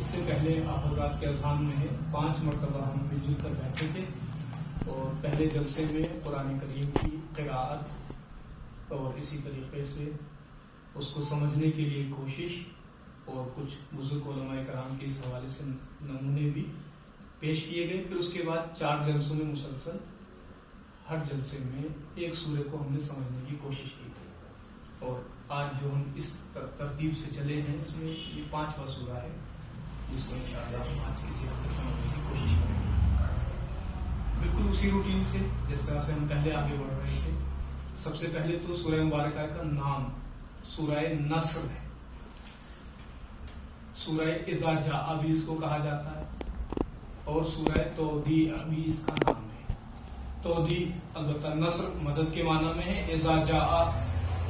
اس سے پہلے آپ حضرات کے اذہان میں ہے 5 مرتبہ ہم مل جل کر بیٹھے تھے اور پہلے جلسے میں قرآن کریم کی قراءت اور اسی طریقے سے اس کو سمجھنے کے لیے کوشش اور کچھ بزرگ علماء کرام کے اس حوالے سے نمونے بھی پیش کیے گئے. پھر اس کے بعد 4 جلسوں میں مسلسل ہر جلسے میں ایک سورے کو ہم نے سمجھنے کی کوشش کی تھی. اور آج جو ہم اس ترتیب سے چلے ہیں اس میں یہ 5واں سورہ ہے جس کو انشاءاللہ ہم آج کسی حد تک سمجھنے کی کوشش کریں گے. بالکل اسی روٹین سے جس طرح سے ہم پہلے آگے بڑھ رہے تھے. سب سے پہلے تو سورہ مبارکہ کا نام سورہ نصر ہے. سورہ اذا جاء بھی اس کو کہا جاتا ہے اور سورہ تودیع بھی اس کا نام ہے. تودیع البتہ نصر مدد کے معنی میں ہے. اذا جاء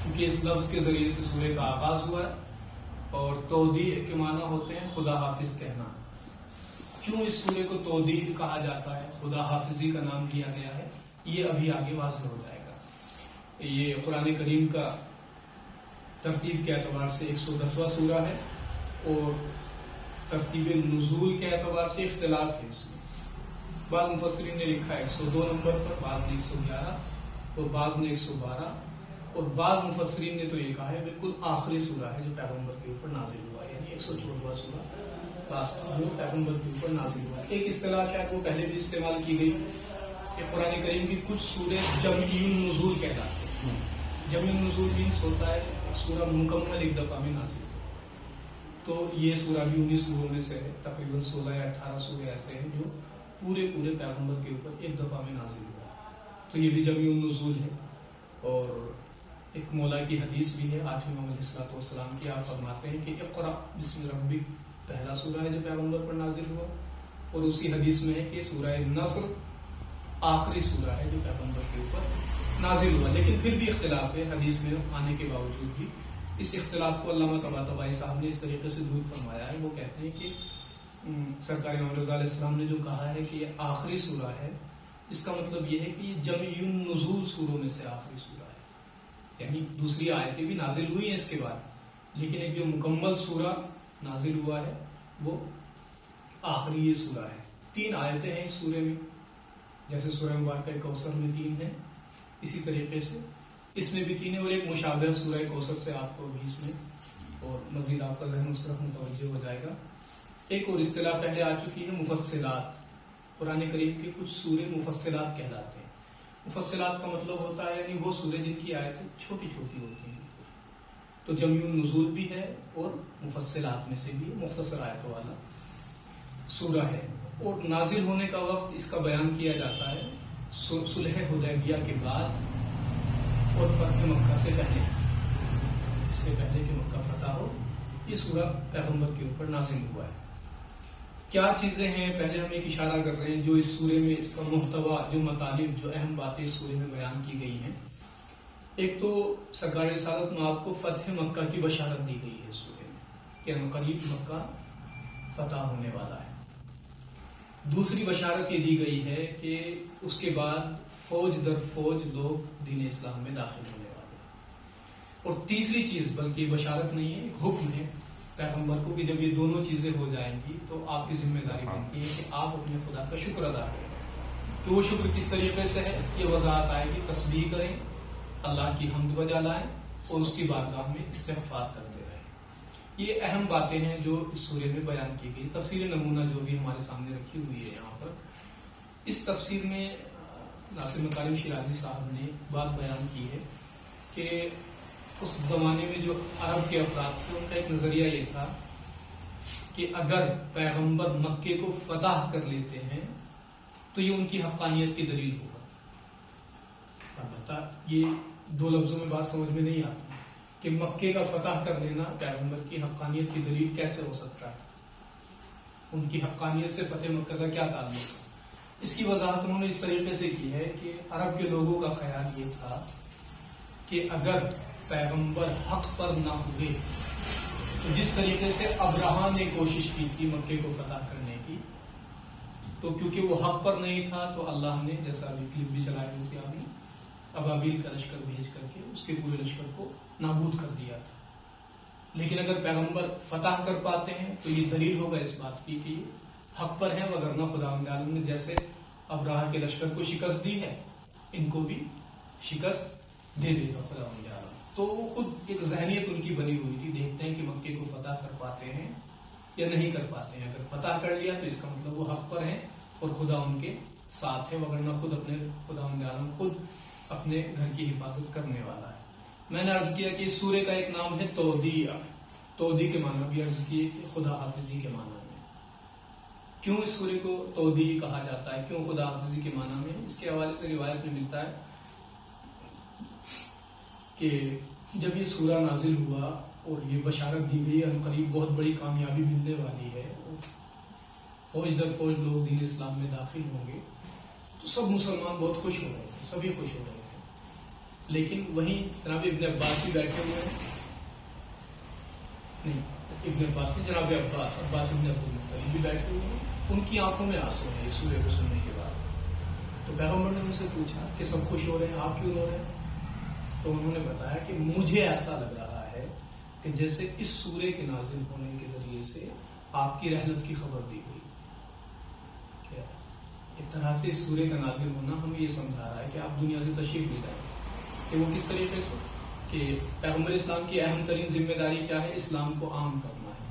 کیونکہ اس لفظ کے ذریعے سے سورہ کا آغاز ہوا ہے اور تودیع کے معنی ہوتے ہیں خدا حافظ کہنا. کیوں اس سورے کو تودیع کہا جاتا ہے, خدا حافظی کا نام دیا گیا ہے, یہ ابھی آگے واضح ہو جائے گا. یہ قرآن کریم کا ترتیب کے اعتبار سے 110واں سورہ ہے اور ترتیب نزول کے اعتبار سے اختلاف ہے اس میں. بعض مفسرین نے لکھا ہے 102 نمبر پر, بعض نے 111 اور بعض نے 112 اور بعض مفسرین نے تو یہ کہا ہے بالکل آخری سورہ ہے جو پیغمبر کے اوپر نازل ہوا ہے, یعنی 114واں سورہ جو پیغمبر کے اوپر نازل ہوا ہے. ایک اصطلاح شاید وہ پہلے بھی استعمال کی گئی کہ قرآن کریم کی کچھ سورے جمعی النزول کہلاتے ہیں. جمعی النزول مینس ہوتا ہے سورہ مکمل ایک دفعہ میں نازل ہو. تو یہ سورہ بھی 19 سوروں میں سے ہے. تقریباً 16 یا 18 سورے ایسے ہیں جو پورے پیغمبر کے اوپر ایک دفعہ میں نازل ہوا. تو یہ بھی جمعی النزول ہے. اور ایک مولا کی حدیث بھی ہے 8ویں امام علیہ السلام کی. آپ فرماتے ہیں کہ اقرأ بسم ربک پہلا سورہ ہے جو پیغمبر پر نازل ہوا, اور اسی حدیث میں ہے کہ سورہ نصر آخری سورہ ہے جو پیغمبر کے اوپر نازل ہوا. لیکن پھر بھی اختلاف ہے حدیث میں آنے کے باوجود بھی. اس اختلاف کو علامہ طباطبائی صاحب نے اس طریقے سے دور فرمایا ہے. وہ کہتے ہیں کہ سرکار امام رضا علیہ السلام نے جو کہا ہے کہ یہ آخری سورہ ہے, اس کا مطلب یہ ہے کہ یہ جمعی النزول سوروں میں سے آخری سورہ ہے. یعنی دوسری آیتیں بھی نازل ہوئی ہیں اس کے بعد, لیکن ایک جو مکمل سورہ نازل ہوا ہے وہ آخری یہ سورہ ہے. 3 آیتیں ہیں اس سورے میں, جیسے سورہ مبارکہ کوثر میں 3 ہیں, اسی طریقے سے اس میں بھی 3 ہیں. اور ایک مشابہ سورہ کوثر سے آپ کو بھی اس میں اور مزید آپ کا ذہن اس طرف متوجہ ہو جائے گا. ایک اور اصطلاح پہلے آ چکی ہے مفصلات. قرآن کریم کے کچھ سورے مفصلات کہلاتے ہیں. مفصلات کا مطلب ہوتا ہے یعنی وہ سورے جن کی آیتیں چھوٹی چھوٹی ہوتی ہیں. تو جمعی النزول بھی ہے اور مفصلات میں سے بھی مختصر آیتوں والا سورہ ہے. اور نازل ہونے کا وقت اس کا بیان کیا جاتا ہے صلح حدیبیہ کے بعد اور فتح مکہ سے پہلے. اس سے پہلے کہ مکہ فتح ہو یہ سورہ پیغمبر کے اوپر نازل ہوا ہے. کیا چیزیں ہیں, پہلے ہم ایک اشارہ کر رہے ہیں جو اس سورے میں اس کا محتوا, جو مطالب, جو اہم باتیں اس سورے میں بیان کی گئی ہیں. ایک تو سرکار رسالت میں آپ کو فتح مکہ کی بشارت دی گئی ہے اس سورے میں کہ عنقریب مکہ فتح ہونے والا ہے. دوسری بشارت یہ دی گئی ہے کہ اس کے بعد فوج در فوج لوگ دین اسلام میں داخل ہونے والے ہیں. اور تیسری چیز, بلکہ بشارت نہیں ہے, ایک حکم ہے پیغمبر کو کہ جب یہ دونوں چیزیں ہو جائیں گی تو آپ کی ذمہ داری بنتی ہے کہ آپ اپنے خدا کا شکر ادا کریں. تو وہ شکر کس طریقے سے ہے یہ وضاحت آئے گی. تسبیح کریں, اللہ کی حمد بجا لائیں اور اس کی بارگاہ میں استغفار کرتے رہیں. یہ اہم باتیں ہیں جو اس سورے میں بیان کی گئی. تفسیر نمونہ جو بھی ہمارے سامنے رکھی ہوئی ہے یہاں پر, اس تفسیر میں ناصر مکارم شیرازی صاحب نے بات بیان کی ہے کہ اس زمانے میں جو عرب کے افراد تھے ان کا ایک نظریہ یہ تھا کہ اگر پیغمبر مکے کو فتح کر لیتے ہیں تو یہ ان کی حقانیت کی دلیل ہوگا. البتہ یہ 2 لفظوں میں بات سمجھ میں نہیں آتی کہ مکے کا فتح کر لینا پیغمبر کی حقانیت کی دلیل کیسے ہو سکتا ہے. ان کی حقانیت سے فتح مکہ کا کیا تعلق ہے. اس کی وضاحت انہوں نے اس طریقے سے کی ہے کہ عرب کے لوگوں کا خیال یہ تھا کہ اگر پیغمبر حق پر نہ ہوئے تو جس طریقے سے ابرہا نے کوشش کی تھی مکے کو فتح کرنے کی, تو کیونکہ وہ حق پر نہیں تھا تو اللہ نے, جیسا ابھی کلپ بھی چلائی ہوئی تھی آپ نے, ابابیل کا لشکر بھیج کر کے اس کے پورے لشکر کو نابود کر دیا تھا. لیکن اگر پیغمبر فتح کر پاتے ہیں تو یہ دلیل ہوگا اس بات کی کہ حق پر ہیں، وگرنہ خدا عالم نے جیسے ابراہ کے لشکر کو شکست دی ہے ان کو بھی شکست دے دے گا خدا عالم۔ تو وہ خود ایک ذہنیت ان کی بنی ہوئی تھی، دیکھتے ہیں کہ مکے کو فتح کر پاتے ہیں یا نہیں کر پاتے ہیں۔ اگر فتح کر لیا تو اس کا مطلب وہ حق پر ہیں اور خدا ان کے ساتھ ہے، وگرنہ خدا عالم خود اپنے گھر کی حفاظت کرنے والا ہے۔ میں نے عرض کیا کہ اس سورے کا ایک نام ہے تودیع۔ تودیع کے معنی بھی عرض کیے کہ خدا حافظی کے معنی میں۔ کیوں اس سورے کو تودیع کہا جاتا ہے، کیوں خدا حافظی کے معنی میں؟ اس کے حوالے سے روایت میں ملتا ہے کہ جب یہ سورہ نازل ہوا اور یہ بشارت دی گئی قریب بہت بڑی کامیابی ملنے والی ہے، فوج در فوج لوگ دین اسلام میں داخل ہوں گے، تو سب مسلمان بہت خوش ہو رہے تھے، سبھی خوش ہو رہے تھے۔ لیکن وہیں جناب ابن عباس بھی بیٹھے ہوئے ہیں، نہیں ابن عباس نہیں، جناب عباس ابن عبد المطلب بھی بیٹھے ہوئے ہیں، ان کی آنکھوں میں آنسو ہیں اس سورے کو سننے کے بعد۔ تو پیغمبر نے ان سے پوچھا کہ سب خوش ہو رہے ہیں، آپ کیوں رو رہے ہیں؟ تو انہوں نے بتایا کہ مجھے ایسا لگ رہا ہے کہ جیسے اس سورے کے نازل ہونے کے ذریعے سے آپ کی رحلت کی خبر دی گئی۔ ایک طرح سے اس سورے کا نازل ہونا ہمیں یہ سمجھا رہا ہے کہ آپ دنیا سے تشریف لے جائیں۔ کہ وہ کس طریقے سے؟ کہ پیغمبر اسلام کی اہم ترین ذمہ داری کیا ہے؟ اسلام کو عام کرنا ہے،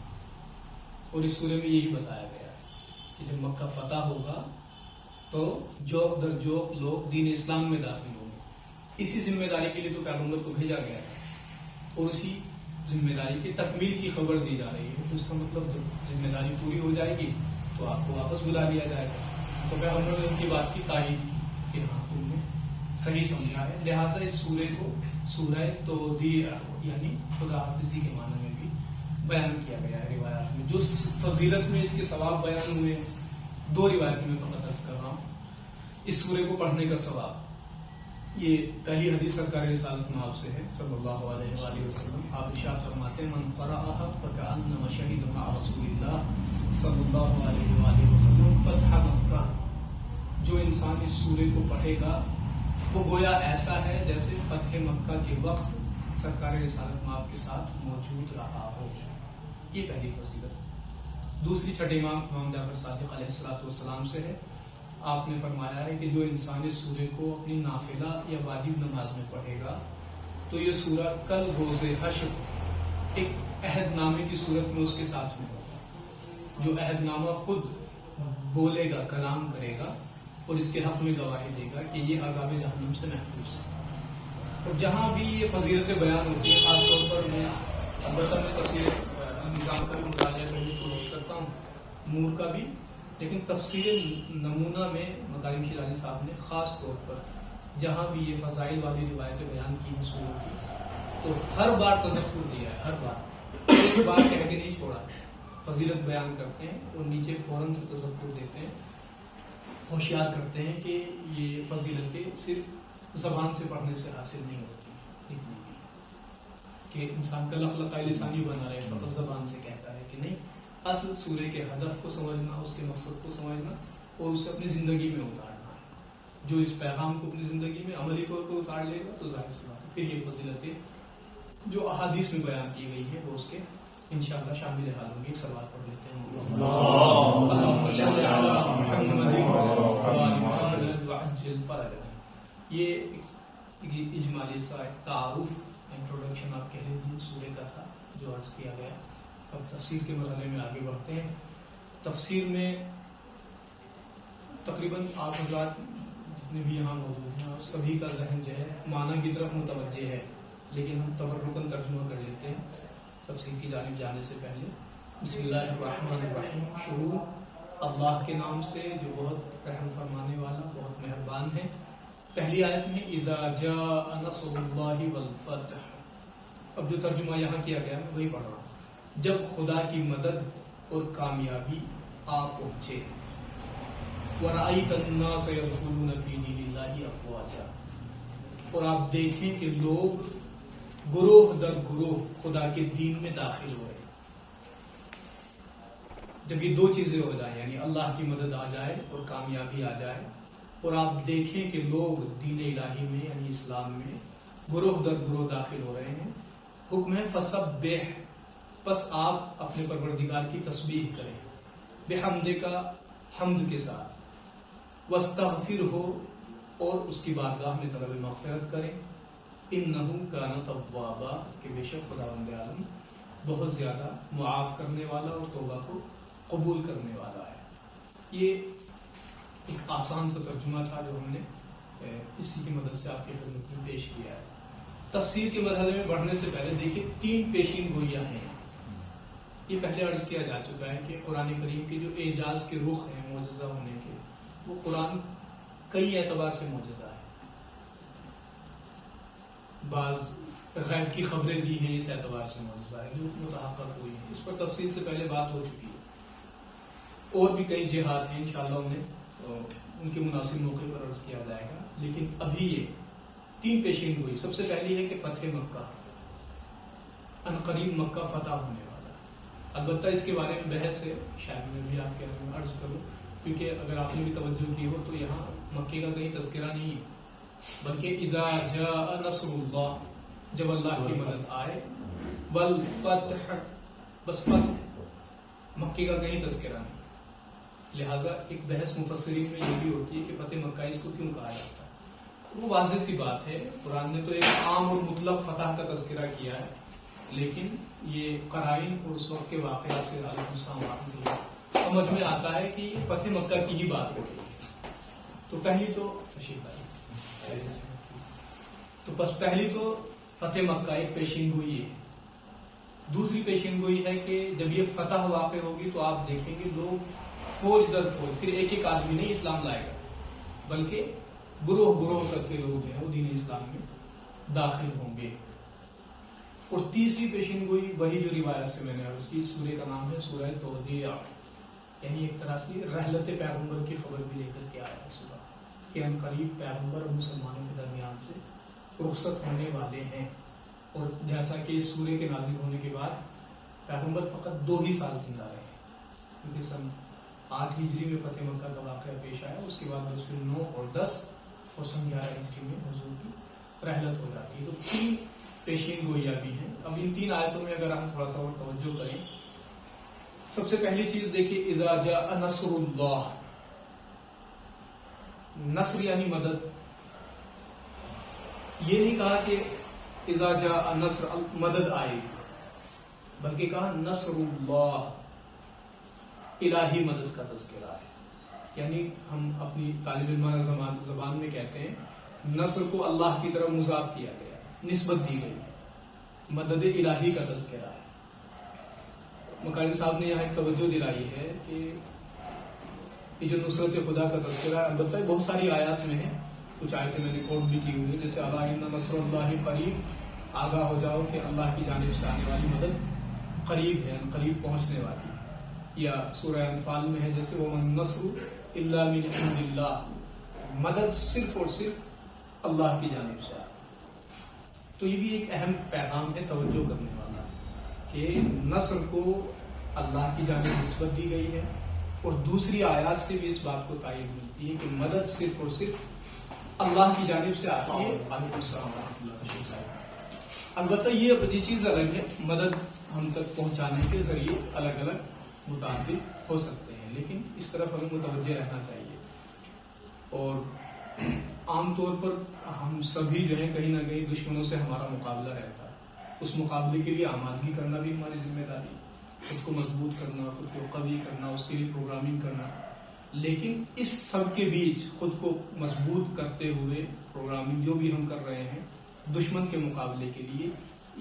اور اس سورے میں یہی بتایا گیا ہے کہ جب مکہ فتح ہوگا تو جوک در جوک لوگ دین اسلام میں داخل ہوں گے۔ اسی ذمہ داری کے لیے تو پیغمبر کو بھیجا گیا ہے، اور اسی ذمہ داری کی تکمیل کی خبر دی جا رہی ہے۔ تو اس کا مطلب جب ذمہ داری پوری ہو جائے گی تو آپ کو واپس بلا لیا جائے گا۔ تو پیغمبر نے ان کی بات کی تائید کی کہ ہاں تم نے صحیح سمجھا ہے، لہٰذا اس سورے کو سورہ تودیع یعنی خدا حافظی کے معنی میں بھی بیان کیا گیا ہے روایات میں۔ جو فضیلت میں اس کے ثواب بیان ہوئے، دو روایت میں فقط عرض کر رہا ہوں۔ اس سورے کو پڑھنے کا ثواب، یہ پہلی حدیث سرکار رسالت میں آپ سے ہے صلی اللہ علیہ وآلہ وسلم۔ آپ ارشاد فرماتے ہیں من قرأها فكأنما شهد مع رسول اللہ صلی اللہ علیہ وآلہ وسلم فتح مکہ۔ جو انسان اس سورے کو پڑھے گا وہ گویا ایسا ہے جیسے فتح مکہ کے وقت سرکار رسالت میں آپ کے ساتھ موجود رہا ہو۔ یہ پہلی فضیلت۔ دوسری چھٹے امام جعفر صادق علیہ السلام سے ہے، آپ نے فرمایا ہے کہ جو انسان اس سورے کو اپنی نافلہ یا واجب نماز میں پڑھے گا تو یہ سورہ کل روز حشر ایک عہد نامے کی صورت میں اس کے ساتھ میں ہوگا۔ جو عہد نامہ خود بولے گا، کلام کرے گا اور اس کے حق میں گواہی دے گا کہ یہ عذاب جہنم سے محفوظ ہے۔ اور جہاں بھی یہ فضیلتیں بیان ہوتی ہیں، خاص طور پر میں البتہ میں تفسیر نظام کا بھی مطالعہ کرنے کی کوشش کرتا ہوں، نور کا بھی، لیکن تفسیر نمونہ میں مکارم شیرازی صاحب نے خاص طور پر جہاں بھی یہ فضائل والی روایتیں بیان کی ہیں سوروں کی، تو ہر بار تذکر دیا ہے، ہر بار ایک بار کہہ کے نہیں چھوڑا۔ فضیلت بیان کرتے ہیں اور نیچے فوراً سے تذکر دیتے ہیں، ہوشیار کرتے ہیں کہ یہ فضیلتیں صرف زبان سے پڑھنے سے حاصل نہیں ہوتی، کہ انسان کا لقلقہ لسانی بنا رہے، فقط زبان سے کہتا ہے کہ نہیں، اصل سورے کے ہدف کو سمجھنا، اس کے مقصد کو سمجھنا اور اسے اپنی زندگی میں اتارنا ہے۔ جو اس پیغام کو اپنی زندگی میں عملی طور پر اتار لے گا تو ظاہر سی بات ہے پھر یہ فضیلتیں جو احادیث میں بیان کی گئی ہیں وہ اس کے انشاءاللہ شامل حال ہوں گی۔ سوال پڑھ لیتے ہیں۔ اللہم صل علی محمد وعلی محمد وعجل فرجہ۔ یہ اجمالی سا تعارف، انٹروڈکشن آپ کہہ لیجیے سورے کا تھا جو عرض کیا گیا۔ اب تفسیر کے مرحلے میں آگے بڑھتے ہیں۔ تفسیر میں تقریباً آپ حضرات جتنے بھی یہاں موجود ہیں اور سبھی کا ذہن جو ہے معنی کی طرف متوجہ ہے، لیکن ہم تبرکاً ترجمہ کر لیتے ہیں تفسیر کی جانب جانے سے پہلے۔ بسم اللہ الرحمن الرحیم۔ شروع اللہ کے نام سے جو بہت رحم فرمانے والا، بہت مہربان ہے۔ پہلی آیت میں اذا جاء نصر اللہ والفتح۔ اب جو ترجمہ یہاں کیا گیا میں وہی پڑھ رہا ہوں۔ جب خدا کی مدد اور کامیابی آ پہنچے، وَرَأَيْتَ النَّاسَ يَدْخُلُونَ فِي دِينِ اللَّهِ أَفْوَاجًا، اور آپ دیکھیں کہ لوگ گروہ در گروہ خدا کے دین میں داخل ہو رہے ہیں۔ جب یہ دو چیزیں ہو جائیں، یعنی اللہ کی مدد آ جائے اور کامیابی آ جائے، اور آپ دیکھیں کہ لوگ دین الہی میں یعنی اسلام میں گروہ در گروہ داخل ہو رہے ہیں، حکم ہے فسبح، پس آپ اپنے پروردگار کی تسبیح کریں بحمد کا حمد کے ساتھ، واستغفرہ اور اس کی بارگاہ میں طلب مغفرت کریں، انہ کان توابا کہ بے شک خداوند عالم بہت زیادہ معاف کرنے والا اور توبہ کو قبول کرنے والا ہے۔ یہ ایک آسان سا ترجمہ تھا جو ہم نے اسی کی مدد سے آپ کی خدمت میں پیش کیا ہے۔ تفسیر کے مرحلے میں بڑھنے سے پہلے دیکھیں 3 پیشین گوئیاں ہیں۔ یہ پہلے عرض کیا جا چکا ہے کہ قرآن کریم کے جو اعجاز کے رخ ہیں معجزہ ہونے کے، وہ قرآن کئی اعتبار سے معجزہ ہے۔ بعض غیب کی خبریں دی ہیں اس اعتبار سے معجزہ ہے جو متحقق ہوئی ہیں، اس پر تفصیل سے پہلے بات ہو چکی ہے۔ اور بھی کئی جہات ہیں، انشاءاللہ انہیں ان کے مناسب موقع پر عرض کیا جائے گا، لیکن ابھی یہ 3 پیشین گوئی۔ سب سے پہلی ہے کہ فتح مکہ، عنقریب مکہ فتح ہونے والا ہے۔ البتہ اس کے بارے میں بحث ہے، شاید میں بھی آپ کے بارے میں عرض کروں، کیونکہ اگر آپ نے بھی توجہ کی ہو تو یہاں مکے کا کہیں تذکرہ نہیں ہے، بلکہ اذا جاء نصر اللہ، جب اللہ کی مدد آئے، والفتح، بس فتح، مکے کا کہیں تذکرہ نہیں۔ لہذا ایک بحث مفسرین میں یہ بھی ہوتی ہے کہ فتح مکہ اس کو کیوں کہا جاتا ہے۔ وہ واضح سی بات ہے، قرآن نے تو ایک عام اور مطلق فتح کا تذکرہ کیا ہے، لیکن یہ قرائن اور اس وقت کے واقعات سے سمجھ میں آتا ہے کہ یہ فتح مکہ کی ہی بات ہوتی ہے۔ تو پہلی تو بس پہلی تو فتح مکہ ایک پیشین گوئی ہے۔ دوسری پیشین گوئی ہے کہ جب یہ فتح واقع ہوگی تو آپ دیکھیں گے لوگ فوج در فوج، پھر ایک ایک آدمی نہیں اسلام لائے گا، بلکہ گروہ گروہ کر کے لوگ ہیں وہ دین اسلام میں داخل ہوں گے۔ اور تیسری پیشین گوئی وہی جو روایت سے میں نے عرض کی، سورہ کا نام ہے سورہ تودیع، یعنی ایک طرح سے رحلت پیغمبر کی خبر بھی لے کر کے آیا ہے صبح کہ ہم قریب پیغمبر اور مسلمانوں کے درمیان سے رخصت ہونے والے ہیں۔ اور جیسا کہ اس سورے کے نازل ہونے کے بعد پیغمبر فقط 2 ہی سال زندہ رہے، کیونکہ سن 8 ہجری میں فتح مکہ کا واقعہ پیش آیا، اس کے بعد بس پھر 9 اور 10 اور سن 11 ہجری میں حضور کی رحلت ہو جاتی ہے۔ تو 3 پیشین گوئیاں بھی ہیں۔ اب ان 3 آیتوں میں اگر ہم تھوڑا سا اور توجہ کریں، سب سے پہلی چیز دیکھیے اذا جاء نصر اللہ، نصر یعنی مدد۔ یہ نہیں کہا کہ اذا جاء نصر مدد آئے، بلکہ کہا نصر اللہ، الہی مدد کا تذکرہ ہے۔ یعنی ہم اپنی طالب علمانہ زبان میں کہتے ہیں نصر کو اللہ کی طرف مضاف کیا گیا، نسبت دی گئی، مدد الہی کا تذکرہ ہے۔ مکاری صاحب نے یہاں ایک توجہ دلائی ہے کہ یہ جو نصرت خدا کا تذکرہ ہے، البتہ بہت ساری آیات میں ہے، کچھ آیتیں میں ریکارڈ بھی کی ہوئی، جیسے الا ان نصر اللہ قریب، آگاہ ہو جاؤ کہ اللہ کی جانب سے آنے والی مدد قریب ہے، قریب پہنچنے والی ہے۔ یا سورہ انفال میں ہے جیسے وَمَن النَّصْرُ إِلَّا مِنْ عِنْدِ اللَّهِ، مدد صرف اور صرف اللہ کی جانب سے۔ تو یہ بھی ایک اہم پیغام ہے توجہ کرنے والا کہ نصر کو اللہ کی جانب نسبت دی گئی ہے، اور دوسری آیات سے بھی اس بات کو تائید ملتی ہے کہ مدد صرف اور صرف اللہ کی جانب سے آتی ہے۔ علیکم السلام ورحمۃ اللہ۔ البتہ یہ چیز الگ ہے، مدد ہم تک پہنچانے کے ذریعے الگ الگ متعدد ہو سکتے ہیں، لیکن اس طرف ہمیں متوجہ رہنا چاہیے۔ اور عام طور پر ہم سبھی جو ہے کہیں نہ کہیں دشمنوں سے ہمارا مقابلہ رہتا ہے، اس مقابلے کے لیے آمادگی کرنا بھی ہماری ذمہ داری ہے، خود کو مضبوط کرنا، خود کو قوی کرنا، اس کے لیے پروگرامنگ کرنا۔ لیکن اس سب کے بیچ خود کو مضبوط کرتے ہوئے پروگرامنگ جو بھی ہم کر رہے ہیں دشمن کے مقابلے کے لیے،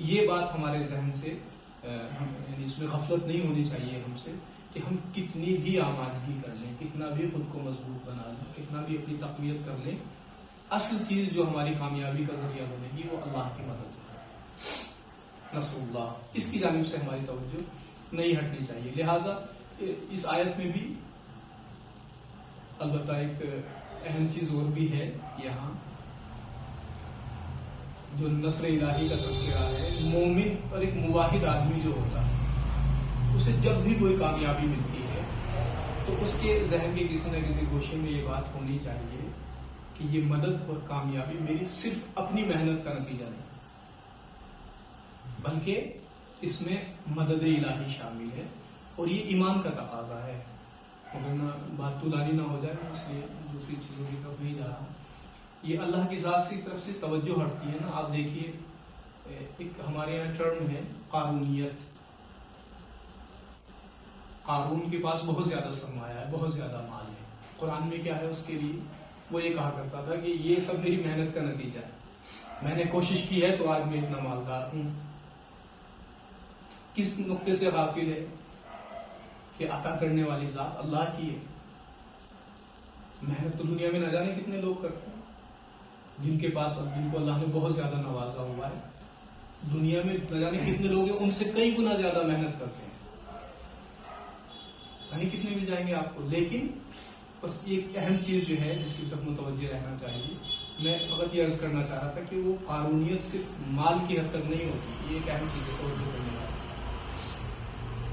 یہ بات ہمارے ذہن سے یعنی اس میں غفلت نہیں ہونی چاہیے ہم سے کہ ہم کتنی بھی آمادگی کر لیں، کتنا بھی خود کو مضبوط بنا لیں، کتنا بھی اپنی تقویت کر لیں، اصل چیز جو ہماری کامیابی کا ذریعہ بنے گی وہ اللہ کی مدد ہے، نصر اللہ، اس کی جانب سے ہماری توجہ نہیں ہٹنی چاہیے۔ لہٰذا اس آیت میں بھی البتہ ایک اہم چیز اور بھی ہے یہاں، جو نصر الہی کا تذکرہ ہے، مومن اور ایک موحد آدمی جو ہوتا ہے اسے جب بھی کوئی کامیابی ملتی ہے تو اس کے ذہن کے کسی نہ کسی گوشے میں یہ بات ہونی چاہیے کہ یہ مدد اور کامیابی میری صرف اپنی محنت کا نتیجہ نہیں، بلکہ اس میں مدد الہی شامل ہے اور یہ ایمان کا تقاضا ہے. ورنہ بات طولانی نہ ہو جائے اس لیے دوسری چیزوں کی طرف نہیں جا رہا. یہ اللہ کی ذات کی طرف سے توجہ ہٹتی ہے نا. آپ دیکھیے ایک ہمارے یہاں ٹرم ہے قارونیت. قارون کے پاس بہت زیادہ سرمایہ ہے, بہت زیادہ مال ہے. قرآن میں کیا ہے اس کے لیے؟ وہ یہ کہا کرتا تھا کہ یہ سب میری محنت کا نتیجہ ہے, میں نے کوشش کی ہے تو آج میں اتنا مالدار ہوں. کس نقطے سے غافل ہے کہ عطا کرنے والی ذات اللہ کی ہے. محنت تو دنیا میں نہ جانے کتنے لوگ کرتے ہیں جن کے پاس جن کو اللہ نے بہت زیادہ نوازا ہوا ہے. دنیا میں نہ جانے کتنے لوگ ہیں ان سے کئی گنا زیادہ محنت کرتے ہیں. یعنی کتنے مل جائیں گے آپ کو. لیکن بس ایک اہم چیز جو ہے جس کی طرف متوجہ رہنا چاہیے, میں فقط یہ عرض کرنا چاہ رہا تھا کہ وہ قارونیت صرف مال کی حد تک نہیں ہوتی. یہ ایک اہم چیز ہے توجہ کرنے والی.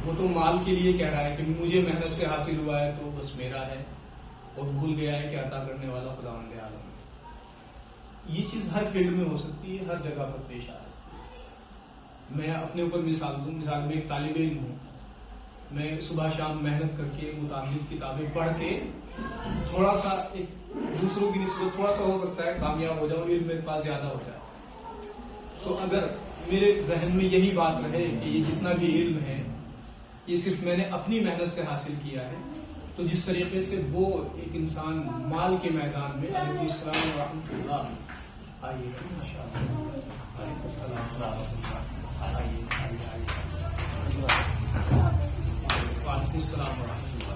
وہ تو مال کے لیے کہہ رہا ہے کہ مجھے محنت سے حاصل ہوا ہے تو بس میرا ہے, اور بھول گیا ہے کہ عطا کرنے والا خداوند عالم ہے. یہ چیز ہر فیلڈ میں ہو سکتی ہے, ہر جگہ پر پیش آ سکتی ہے. میں اپنے اوپر مثال دوں. مثال میں ایک طالب علم ہوں, میں صبح شام محنت کر کے متعدد کتابیں پڑھ کے تھوڑا سا دوسروں کی نسبت تھوڑا سا ہو سکتا ہے کامیاب ہو جاؤں, علم میرے پاس زیادہ ہو جائے. تو اگر میرے ذہن میں یہی بات رہے کہ یہ جتنا بھی علم ہے یہ صرف میں نے اپنی محنت سے حاصل کیا ہے, تو جس طریقے سے وہ ایک انسان مال کے میدان میں علیہ السلام و رحمۃ اللہ, آئیے ماشاء اللہ, علیکم السلام و رحمۃ اللہ, آئیے وعلیکم السلام و رحمۃ اللہ.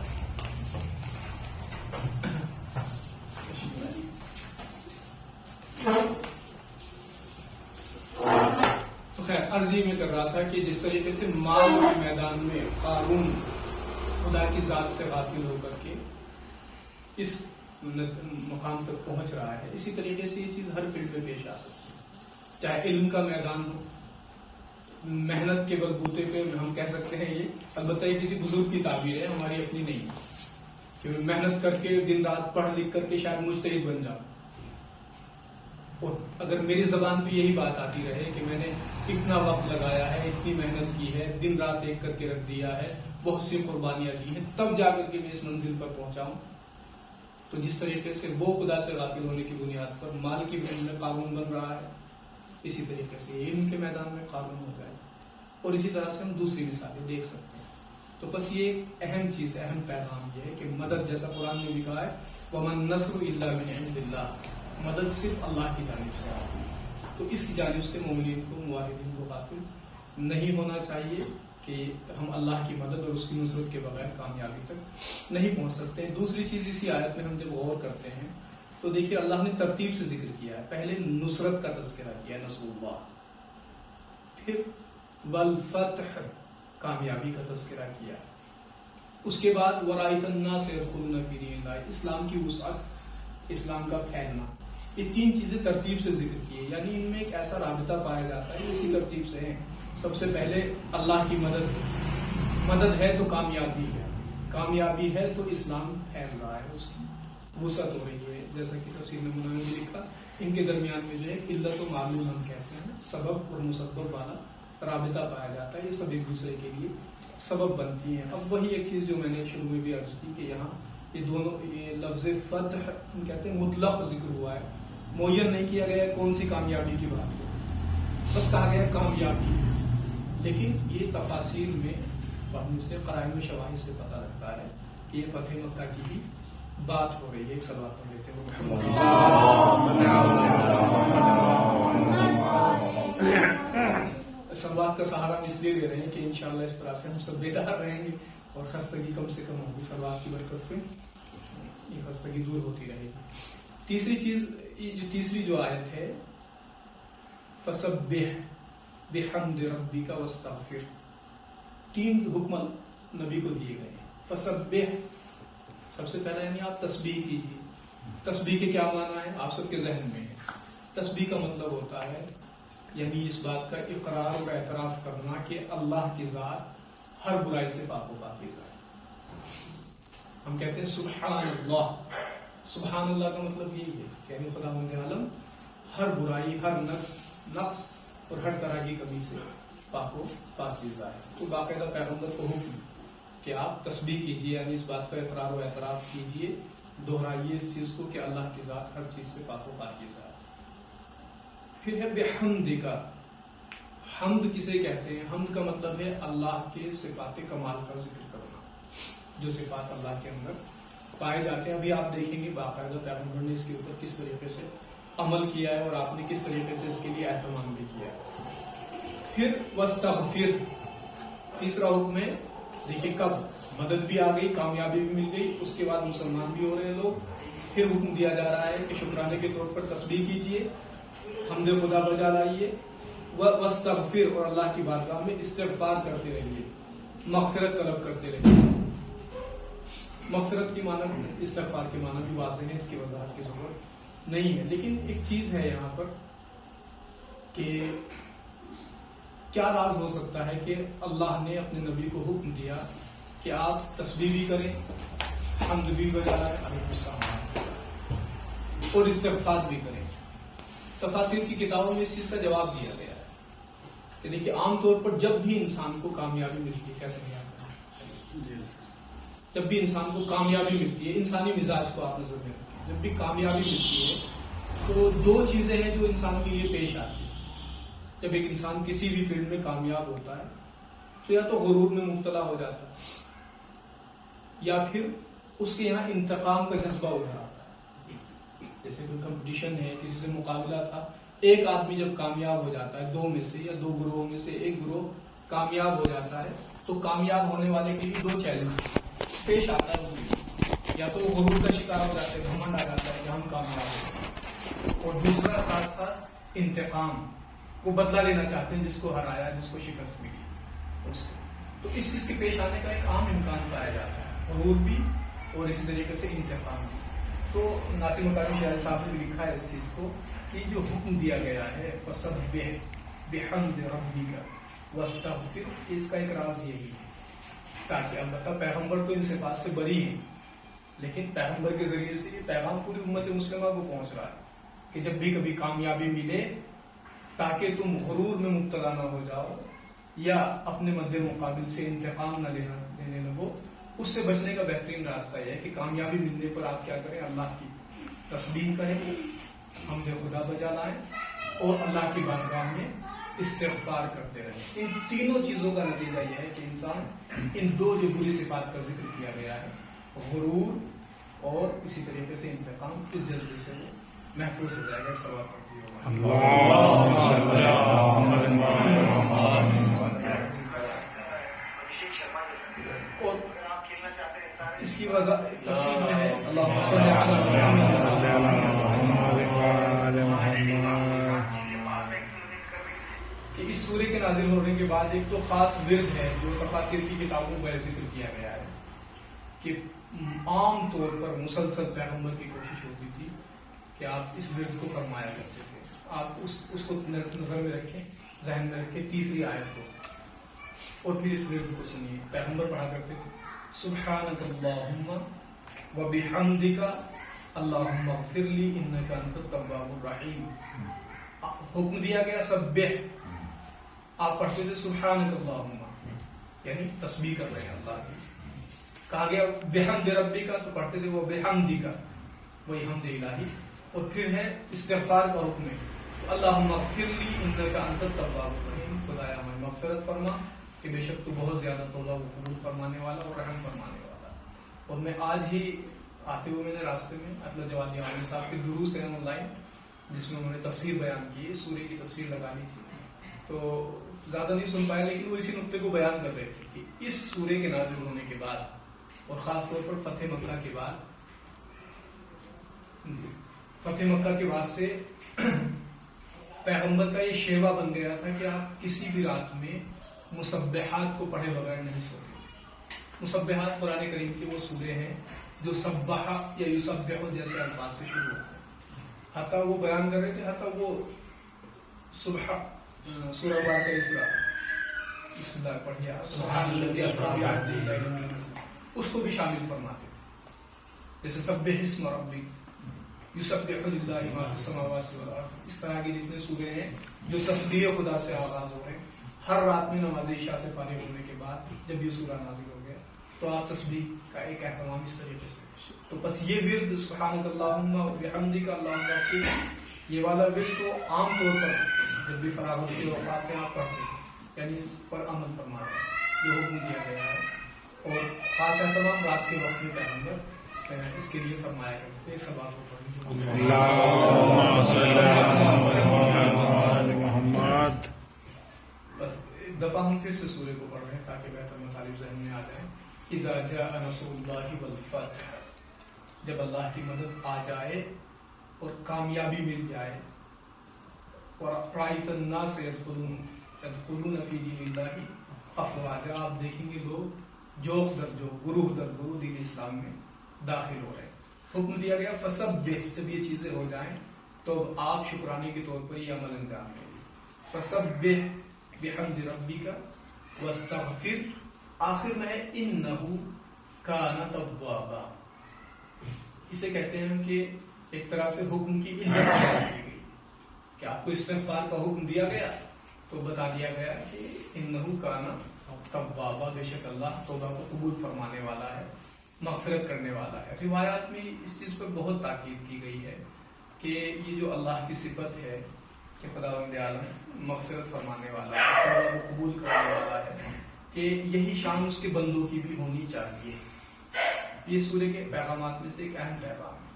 تو خیر عرض میں کر رہا تھا کہ جس طریقے سے مال کے میدان میں قارون خدا کی ذات سے غافل ہو کر کے اس مقام تک پہنچ رہا ہے, اسی طریقے سے یہ چیز ہر فیلڈ میں پیش آ سکتی ہے. چاہے علم کا میدان ہو, محنت کے بلبوتے پہ ہم کہہ سکتے ہیں, یہ البتہ یہ کسی بزرگ کی تعبیر ہے, ہماری اپنی نہیں, کہ محنت کر کے دن رات پڑھ لکھ کر کے شاید مجتہد بن جاؤں. اور اگر میری زبان پہ یہی بات آتی رہے کہ میں نے اتنا وقت لگایا ہے, اتنی محنت کی ہے, دن رات ایک کر کے رکھ دیا ہے, بہت سی قربانیاں دی ہیں, تب جا کر کے میں اس منزل پر پہنچاؤں, تو جس طریقے سے وہ خدا سے غافل ہونے کی بنیاد پر مال کی فیلڈ میں قارون بن رہا ہے, اسی طریقے سے علم کے میدان میں قارون ہو جائے. اور اسی طرح سے ہم دوسری مثالیں دیکھ سکتے ہیں. تو بس یہ اہم چیز, اہم پیغام یہ ہے کہ مدد, جیسا قرآن میں لکھا ہے وَمَا النَّصْرُ إِلَّا مِنْ عِنْدِ اللَّهِ, مدد صرف اللہ کی جانب سے آتی ہے. تو اس کی جانب سے مومنین کو, موحدین کو غافل نہیں ہونا چاہیے کہ ہم اللہ کی مدد اور اس کی نصرت کے بغیر کامیابی تک نہیں پہنچ سکتے. دوسری چیز اسی آیت میں ہم جب غور کرتے ہیں تو دیکھیے اللہ نے ترتیب سے ذکر کیا ہے. پہلے نصرت کا تذکرہ کیا, نصر اللہ, پھر والفتح, کامیابی کا تذکرہ کیا, اس کے بعد ورائت الناس يدخلون في دين الله, اسلام کی وسعت, اسلام کا پھیلنا. یہ تین چیزیں ترتیب سے ذکر کی ہے, یعنی ان میں ایک ایسا رابطہ پایا جاتا ہے, اسی ترتیب سے ہیں. سب سے پہلے اللہ کی مدد ہے تو کامیابی ہے, کامیابی ہے تو اسلام پھیل رہا ہے, اس کی وسعت ہو رہی ہے. جیسا کہ تفسیر نمونہ میں لکھا, ان کے درمیان میں جو ہے علت و معلول ہم کہتے ہیں, سبب اور مسبب والا رابطہ پایا جاتا ہے. یہ سب ایک دوسرے کے لیے سبب بنتی ہیں. اب وہی ایک چیز جو میں نے شروع میں بھی عرض کی کہ یہاں یہ دونوں, یہ لفظ فتح کہتے ہیں مطلق ذکر ہوا ہے, معین نہیں کیا گیا کون سی کامیابی کی بات ہے, بس کہا گیا کامیابی. لیکن یہ تفاصیل میں پڑھنے سے, قرائن و شواہد سے پتہ لگتا ہے کہ یہ فتح مکہ کی بھی بات ہو رہی ہے. ایک سوال پڑھ لیتے ہیں. سوال کا سہارا ہم اس لیے لے رہے ہیں کہ انشاءاللہ اس طرح سے ہم سب بیدار رہیں گے اور خستگی کم سے کم ہوگی. سوال کی برکت سے یہ خستگی دور ہوتی رہے گی. تیسری چیز, تیسری جو آیت ہے فسبح بحمد ربک واستغفر, تین حکم نبی کو دیے گئے ہیں. فسبح, سب سے پہلا یعنی آپ تسبیح کیجیے. تسبیح کے کیا معنی ہے آپ سب کے ذہن میں ہے. تسبیح کا مطلب ہوتا ہے یعنی اس بات کا اقرار و اعتراف کرنا کہ اللہ کی ذات ہر برائی سے پاک و پاکیزہ ہے. ہم کہتے ہیں سبحان اللہ. سبحان اللہ کا مطلب یہی ہے کہ یعنی خداوند عالم ہر برائی, ہر نقص اور ہر طرح کی کمی سے پاک و پاکیزہ ہے. تو باقاعدہ پیغمبر کو حکم کہ آپ تسبیح کیجیے، یعنی اس بات پر اقرار و اعتراف کیجیے، دہرائیے اس چیز کو کہ اللہ کی ذات ہر چیز سے پاک و پاکیزہ ہے. پھر ہے بحمدک. حمد کسے کہتے ہیں؟ حمد کا مطلب ہے اللہ کے صفات کمال کا ذکر کرنا، جو صفات اللہ کے اندر پائے جاتے ہیں. ابھی آپ دیکھیں گے باقاعدہ پیغمبر نے اس کے اوپر کس طریقے سے عمل کیا ہے اور آپ نے کس طریقے سے اس کے لیے اہتمام بھی کیا ہے. پھر واستغفر، تیسرا حکم ہے. دیکھیے کب مدد بھی آ گئی، کامیابی بھی مل گئی، اس کے بعد مسلمان بھی ہو رہے ہیں لوگ. پھر حکم دیا جا رہا ہے کہ شکرانے کے طور پر تسبیح کیجیے، حمد خدا بجا لائیے، واستغفر، اور اللہ کی بارگاہ میں استغفار کرتے رہیے، مغفرت طلب کرتے رہیے. مغفرت کی معنی، استغفار کے معنی بھی واضح ہے، اس کی وضاحت کی ضرورت نہیں ہے. لیکن ایک چیز ہے یہاں پر کہ کیا راز ہو سکتا ہے کہ اللہ نے اپنے نبی کو حکم دیا کہ آپ تسبیح بھی کریں، حمد بھی بجائیں، علیہ السلام، اور استغفار بھی کریں. تفاسیر کی کتابوں میں اس چیز کا جواب دیا گیا ہے کہ دیکھیے عام طور پر جب بھی انسان کو کامیابی ملتی ہے، کیسے نہیں آتا، جب بھی انسان کو کامیابی ملتی ہے، انسانی مزاج کو آپ نظر میں رکھیں، جب بھی کامیابی ملتی ہے تو دو چیزیں ہیں جو انسان کے لیے پیش آتی ہیں. جب ایک انسان کسی بھی فیلڈ میں کامیاب ہوتا ہے تو یا تو غرور میں مبتلا ہو جاتا ہے یا پھر اس کے یہاں انتقام کا جذبہ اٹھ رہا ہے. جیسے کوئی کمپٹیشن ہے، کسی سے مقابلہ تھا، ایک آدمی جب کامیاب ہو جاتا ہے، دو میں سے یا دو گروہوں میں سے ایک گروہ کامیاب ہو جاتا ہے تو کامیاب ہونے والے کے لیے دو چیلنج پیش آتا ہے. یا تو وہ غرور کا شکار ہو جاتا ہے، گھمنڈ آ جاتا ہے کہ ہم کامیاب ہیں، اور دوسرا ساتھ ساتھ انتقام، وہ بدلہ لینا چاہتے ہیں جس کو ہرایا، جس کو شکست ملی اس کو. تو اس چیز کے پیش آنے کا ایک عام امکان پایا جاتا ہے، غرور بھی اور اسی طریقے سے انتقام بھی. تو ناصر مکارم شاہ صاحب نے لکھا ہے اس چیز کو کہ جو حکم دیا گیا ہے فسبح بحمد ربک واستغفر، اس کا ایک راز یہی ہے تاکہ البتہ پیغمبر تو ان صفات سے بری ہیں، لیکن پیغمبر کے ذریعے سے یہ پیغام پوری امت مسلمہ کو پہنچ رہا ہے کہ جب بھی کبھی کامیابی ملے تاکہ تم غرور میں مبتلا نہ ہو جاؤ یا اپنے مد مقابل سے انتقام نہ لینے لگو. اس سے بچنے کا بہترین راستہ یہ ہے کہ کامیابی ملنے پر آپ کیا کریں، اللہ کی تسبیح کریں، حمد خدا بجا لائیں اور اللہ کی بارگاہ میں استغفار کرتے رہیں. ان تینوں چیزوں کا نتیجہ یہ ہے کہ انسان ان دو جو بری صفات کا ذکر کیا گیا ہے، غرور اور اسی طریقے سے انتقام، اس جذبے سے وہ محفوظ ہو جائے گا. سوال کرتی ہوں اور اس کی وجہ تفصیل میں ہے اللہم صلی علی محمد کہ اس سورے کے نازل ہونے کے بعد ایک تو خاص ورد ہے جو تفاسیر کی کتابوں میں ذکر کیا گیا ہے کہ عام طور پر مسلسل پیغمبر کی کوشش ہوتی تھی کہ آپ اس ورد کو فرمایا کرتے تھے. آپ اس کو نظر میں رکھیں، ذہن میں رکھیں، تیسری آیت کو، اور پھر اس ورد کو سنیے. پیغمبر پڑھا کرتے تھے سبحانک اللہم وبحمدک اللہم اغفر لی انک انت التواب الرحیم. حکم دیا گیا سبح، آپ پڑھتے تھے سبحانک اللہم، یعنی تسبیح کر رہے ہیں اللہ کی. کہا گیا بحمد ربک تو پڑھتے تھے وہ بحمدک، وہی حمد الہی. اور پھر ہے استغفار کا حکم ہے اللہم اغفر لی انک انت التواب الرحیم، خدایا ہمیں مغفرت فرما کہ بے شک تو بہت زیادہ توبہ و قبول فرمانے والا اور رحم فرمانے والا. اور میں آج ہی آتے ہوئے میں نے راستے میں اطلاع جوانی عالم صاحب کے دروس ہیں آن لائن جس میں انہوں نے تفسیر بیان کی ہے، سورے کی تفسیر لگانی تھی تو زیادہ نہیں سن پائے، لیکن وہ اسی نقطے کو بیان کر رہے تھے کہ اس سورے کے نازل ہونے کے بعد اور خاص طور پر فتح مکہ کے بعد سے پیغمبر کا یہ شیوا بن گیا تھا کہ آپ کسی بھی رات میں مسبحات کو پڑھے بغیر نہیں سوتے. مسبحات قرآن کریم کے وہ سورے ہیں جو سبح یا یسبح جیسے الفاظ سے شروع ہوتے ہیں. حتیٰ وہ بیان کر رہے تھے، حتیٰ وہ صبح سورہ بار کا اسرا بسم اللہ پڑھیا سبحان الذی اسرا بعبدہ الی المسجد، اس کو بھی شامل فرماتے تھے. جیسے سبح اسم ربک، یسبح للہ ما فی السماوات والارض، اس طرح کے جتنے سورے ہیں جو تسبیح خدا سے آغاز ہو رہے ہیں ہر رات میں نماز عشاء سے فارغ ہونے کے بعد جب یہ سورہ نازل ہو گیا تو آپ تسبیح کا ایک اہتمام اس طریقے سے. تو بس یہ ورد سبحانک اللہم و بحمدک اللہم اکبر، یہ والا ورد تو عام طور پر جب بھی فراغت کے اوقات میں آپ پڑھتے ہیں، یعنی اس پر عمل فرما رہے ہیں، یہ حکم دیا گیا ہے. اور خاص اہتمام رات کے وقت میں پیغمبر اس کے لیے فرمایا گیا. ایک سوال کو پڑھیں. اللہم صلی علی محمد. بس ایک دفعہ ہم پھر سے سورہ کو پڑھ رہے ہیں تاکہ بہتر مطالب ذہن میں آ جائیں. اذا جاء نصر اللہ والفتح، جب اللہ کی مدد آ جائے اور کامیابی مل جائے. وَرَأَيْتَ النَّاسَ يَدْخُلُونَ فِي دِينِ اللَّهِ أَفْوَاجًا، آپ دیکھیں گے لوگ جوق در جوق، گروہ در گروہ دین اسلام میں داخل ہو رہے ہیں. حکم دیا گیا فسبح، جب یہ چیزیں ہو جائیں تو آپ شکرانے کے طور پر یہ عمل انجام دیں. فسبح بحمد ربک واستغفر، آخر میں ہے انہ کان توابا. اسے کہتے ہیں کہ ایک طرح سے حکم کی انتہا کی گئی کہ آپ کو استغفار کا حکم دیا گیا تو بتا دیا گیا کہ انہ کان توابا، بے شک اللہ توبہ کو قبول فرمانے والا ہے، مغفرت کرنے والا ہے. روایات میں اس چیز پر بہت تاکید کی گئی ہے کہ یہ جو اللہ کی صفت ہے کہ خداوند عالم مغفرت فرمانے والا ہے، توبہ کو قبول کرنے والا ہے، کہ یہی شان اس کے بندوں کی بھی ہونی چاہیے. یہ سورہ کے پیغامات میں سے ایک اہم پیغام ہے.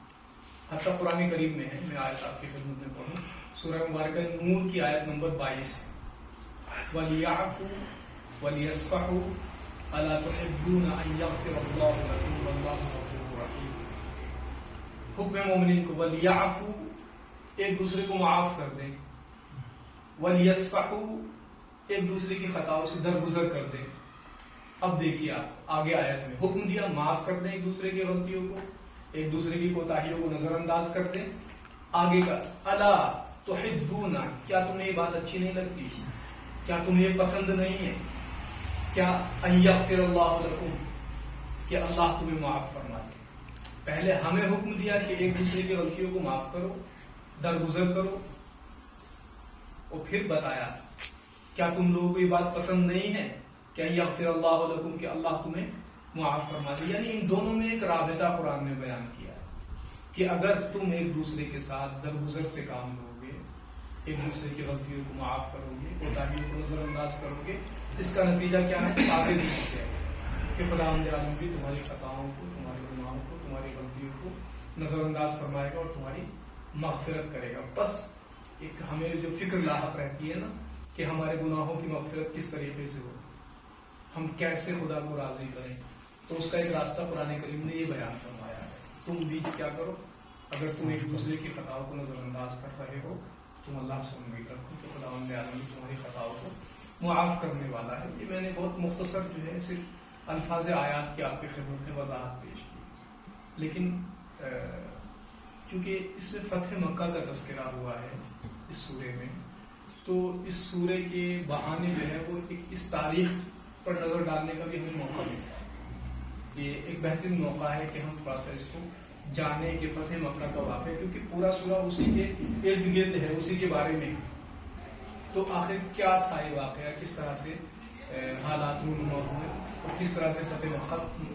حتیٰ قرآن کریم میں ہے، میں آیت آپ کی خدمت میں پڑھوں. سورہ مبارکہ نور کی آیت نمبر 22 ہے. وَلْيَعْفُوا وَلْيَصْفَحُوا أَلَا تُحِبُّونَ أَن يَغْفِرَ اللَّهُ لَكُمْ وَاللَّهُ غَفُورٌ رَحِيمٌ. حکم مومنین کو وَلْيَعْفُوا، ایک دوسرے کو معاف کر دیں. وَلْيَصْفَحُوا، ایک دوسرے کی خطاؤں سے درگزر کر دیں. اب دیکھیے آپ آگے آیت میں حکم دیا معاف کر دیں ایک دوسرے کی غلطیوں کو، ایک دوسرے کی کوتاہیوں کو نظر انداز کر دیں. آگے کا الا تحبون، کیا تمہیں یہ بات اچھی نہیں لگتی، کیا تمہیں یہ پسند نہیں ہے، کیا ان یغفر اللہ لکم، کہ اللہ تمہیں معاف فرما دے. پہلے ہمیں حکم دیا کہ ایک دوسرے کی غلطیوں کو معاف کرو، درگزر کرو، اور پھر بتایا کیا تم لوگوں کو یہ بات پسند نہیں ہے کہ یغفر اللہ لکم، کہ اللہ تمہیں معاف فرما دے. یعنی ان دونوں میں ایک رابطہ قرآن نے بیان کیا ہے کہ اگر تم ایک دوسرے کے ساتھ درگزر سے کام لو گے، ایک دوسرے کی غلطیوں کو معاف کرو گے، کوتاہیوں کو نظر انداز کرو گے، اس کا نتیجہ کیا ہے؟ ثابت ہے کہ خداوند عالم بھی تمہاری خطاؤں کو، تمہارے گناہوں کو، تمہاری غلطیوں کو نظر انداز فرمائے گا اور تمہاری مغفرت کرے گا. بس ایک ہمیں جو فکر لاحق رہتی ہے نا کہ ہمارے گناہوں کی مغفرت کس طریقے سے ہو، ہم کیسے خدا کو راضی کریں، تو اس کا ایک راستہ قرآن کریم نے یہ بیان فرمایا ہے. تم بھی کیا کرو، اگر تم ایک دوسرے کی خطاؤں کو نظر انداز کر رہے ہو، تم اللہ سے امید رکھو کہ خداوند عالم تمہاری خطاؤں کو معاف کرنے والا ہے. یہ میں نے بہت مختصر جو ہے صرف الفاظ آیات کی آپ کی خدمت میں وضاحت پیش کی، لیکن کیونکہ اس میں فتح مکہ کا تذکرہ ہوا ہے اس سورے میں، تو اس سورے کے بہانے جو ہے وہ اس تاریخ پر نظر ڈالنے کا بھی ہمیں موقع ملتا ہے. یہ ایک بہترین موقع ہے کہ ہم تھوڑا سا اس کو جانے کہ فتح مکہ کا واقعہ ہے، کیونکہ پورا سورہ اسی کے ارد گرد ہے، اسی کے بارے میں. تو آخر کیا تھا یہ واقعہ، کس طرح سے حالات رونما ہوئے اور کس طرح سے فتح مکہ